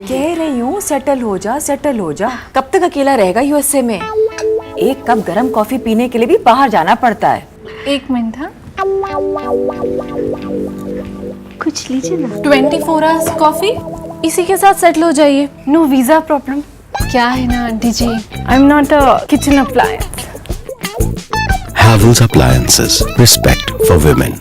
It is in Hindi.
कह रही हूँ सेटल हो जा, सेटल हो जा। कब तक अकेला रहेगा यूएसए में? एक कप गरम कॉफी पीने के लिए भी बाहर जाना पड़ता है। एक मिनट। हाँ, कुछ लीजिए ना। 24 आवर्स कॉफी, इसी के साथ सेटल हो जाइए। No visa problem. क्या है ना aunty ji, I am not a kitchen appliance. Havells Appliances. Respect for women.